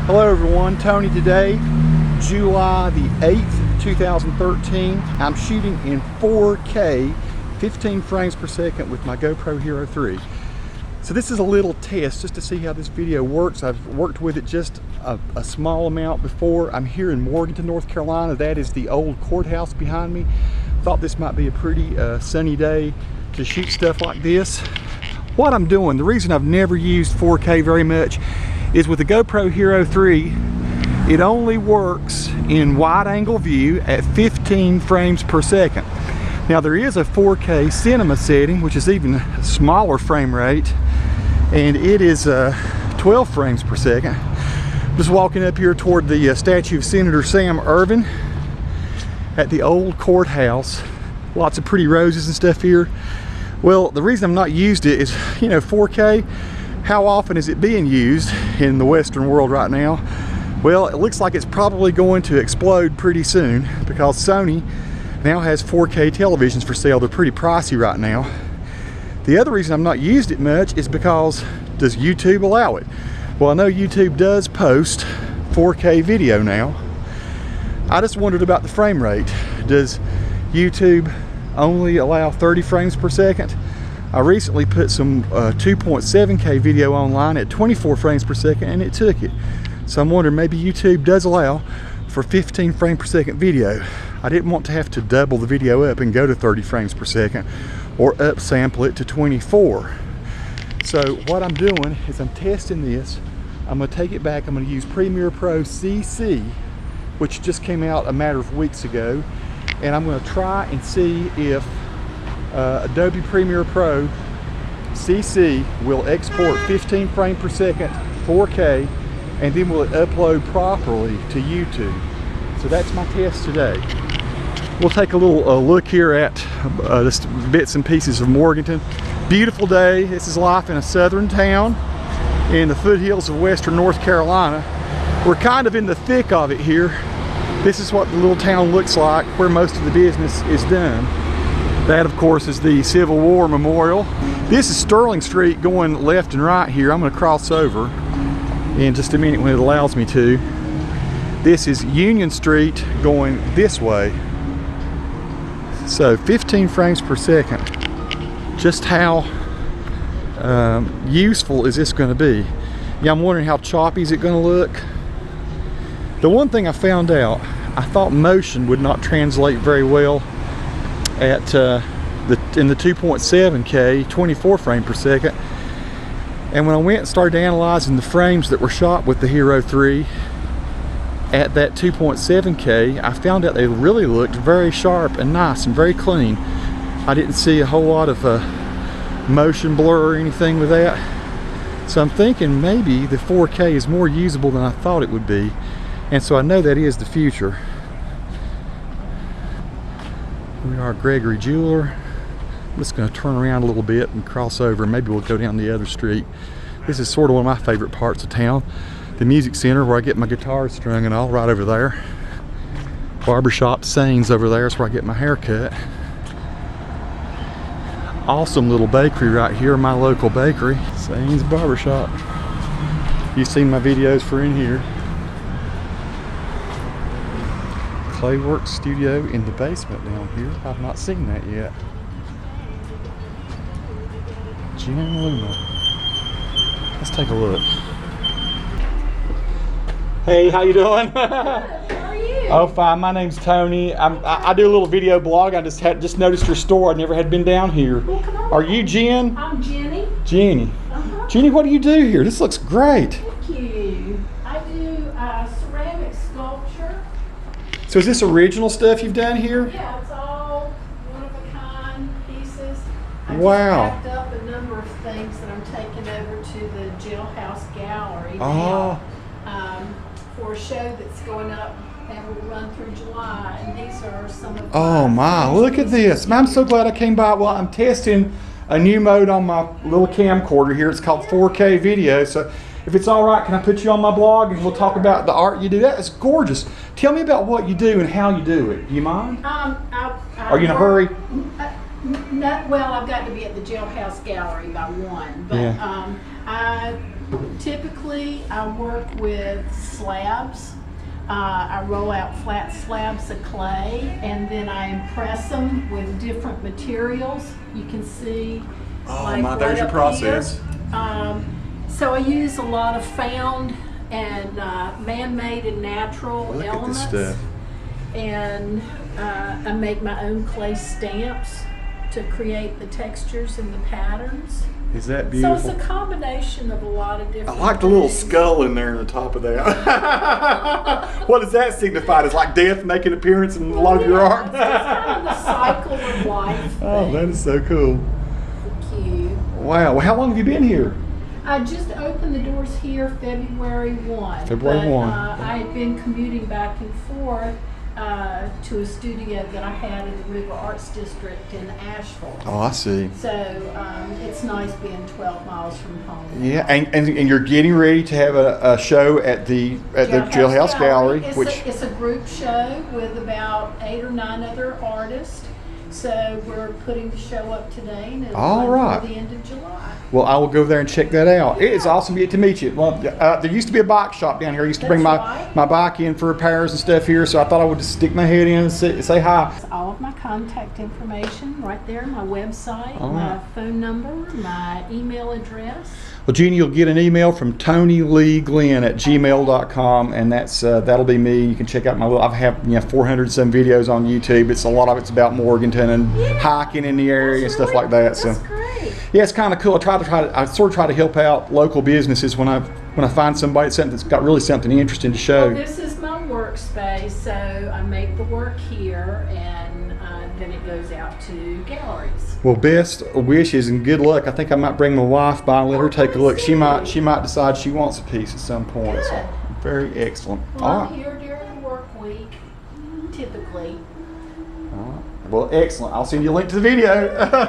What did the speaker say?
Hello everyone, Tony today, July the 8th, 2013. I'm shooting in 4K, 15 frames per second with my GoPro Hero 3. So this is a little test just to see how this video works. I've worked with it just a small amount before. I'm here in Morganton, North Carolina. That is the old courthouse behind me. Thought this might be a pretty sunny day to shoot stuff like this. What I'm doing, the reason I've never used 4K very much is with the GoPro Hero 3, it only works in wide angle view at 15 frames per second. Now there is a 4K cinema setting, which is even a smaller frame rate, and it is 12 frames per second. Just walking up here toward the statue of Senator Sam Ervin at the old courthouse. Lots of pretty roses and stuff here. Well, the reason I've not used it is, 4K, how often is it being used in the Western world right now? Well, it looks like it's probably going to explode pretty soon because Sony now has 4K televisions for sale. They're pretty pricey right now. The other reason I've not used it much is because, does YouTube allow it? Well, I know YouTube does post 4K video now. I just wondered about the frame rate. Does YouTube only allow 30 frames per second? I recently put some 2.7K video online at 24 frames per second and it took it. So I'm wondering maybe YouTube does allow for 15 frame per second video. I didn't want to have to double the video up and go to 30 frames per second or upsample it to 24. So what I'm doing is I'm testing this. I'm going to take it back. I'm going to use Premiere Pro CC, which just came out a matter of weeks ago, and I'm going to try and see if Adobe Premiere Pro CC will export 15 frames per second 4K, and then will it upload properly to YouTube. So that's my test today. We'll take a little look here at just bits and pieces of Morganton. Beautiful day. This is life in a southern town in the foothills of western North Carolina. We're kind of in the thick of it here. This is what the little town looks like, where most of the business is done. That, of course, is the Civil War Memorial. This is Sterling Street going left and right here. I'm going to cross over in just a minute when it allows me to. This is Union Street going this way. So 15 frames per second. Just how useful is this going to be? Yeah, I'm wondering how choppy is it going to look. The one thing I found out, I thought motion would not translate very well at in the 2.7K 24 frame per second, and when I went and started analyzing the frames that were shot with the Hero 3 at that 2.7K, I found out they really looked very sharp and nice and very clean. I didn't see a whole lot of motion blur or anything with that, so I'm thinking maybe the 4K is more usable than I thought it would be, and so I know that is the future. We are Gregory Jeweler. I'm just going to turn around a little bit and cross over. Maybe we'll go down the other street. This is sort of one of my favorite parts of town. The music center where I get my guitar strung and all, right over there. Barbershop Sane's over there. That's where I get my hair cut. Awesome little bakery right here, my local bakery. Sane's Barbershop. You've seen my videos for in here. Clayworks studio in the basement down here. I've not seen that yet. Jen Luma. Let's take a look. Hey, how you doing? Good. How are you? Oh, fine. My name's Tony. I do a little video blog. I just noticed your store. I never had been down here. Well, come on. Are you Jen? I'm Jenny. Jenny. Jenny, what do you do here? This looks great. Thank you. I do ceramic sculpture. So is this original stuff you've done here? Yeah, it's all one-of-a-kind pieces. Wow. I just packed up a number of things that I'm taking over to the Jailhouse Gallery Oh. now for a show that's going up that will run through July, and these are some of Oh my, look at this. I'm so glad I came by. Well, I'm testing a new mode on my little camcorder here. It's called 4K video. So if it's all right, can I put you on my blog and we'll talk about the art you do? That is gorgeous. Tell me about what you do and how you do it. Do you mind? Are you in a hurry? Well, I've got to be at the Jailhouse Gallery by 1, but Yeah. I Typically, I work with slabs. I roll out flat slabs of clay, and then I impress them with different materials. You can see. There's your up process. here. So I use a lot of found and man-made and natural Look elements. at this stuff. And I make my own clay stamps to create the textures and the patterns. Is that beautiful? So it's a combination of a lot of different I like the little things. skull in there in the top of that. What does that signify? Does like death make an appearance in a lot of your art? It's kind of the cycle of life Oh, thing. that is so cool. Cute. Wow. Well, how long have you been here? I just opened the doors here February 1. February 1. I had been commuting back and forth to a studio that I had in the River Arts District in Asheville. Oh, I see. So it's nice being 12 miles from home. Yeah, and you're getting ready to have a show at the Jailhouse Gallery, It's a group show with about 8 or 9 other artists. So we're putting the show up today, and it'll All run right. through the end of July. Well, I will go there and check that out. It is awesome to get to meet you. Well, there used to be a bike shop down here. I used to bring That's my right. bike in for repairs and stuff here, so I thought I would just stick my head in and say hi. It's all of my contact information right there, my website, All my right. phone number, my email address. Well, Jeannie, you'll get an email from TonyLeeGlenn@gmail.com, and that'll be me. You can check out my I have 400 some videos on YouTube. It's a lot of it's about Morganton and hiking in the area and stuff like that. So That's great. yeah, it's kind of cool. I sort of try to help out local businesses when I find somebody that's got really something interesting to show. Well, this is my workspace, so I make the work here, and then it goes out to galleries. Well, best wishes and good luck. I think I might bring my wife by and let her take a look. She might decide she wants a piece at some point. So, Good. very excellent. Well, All I'm right. here during the work week, typically. All right. Well, excellent. I'll send you a link to the video.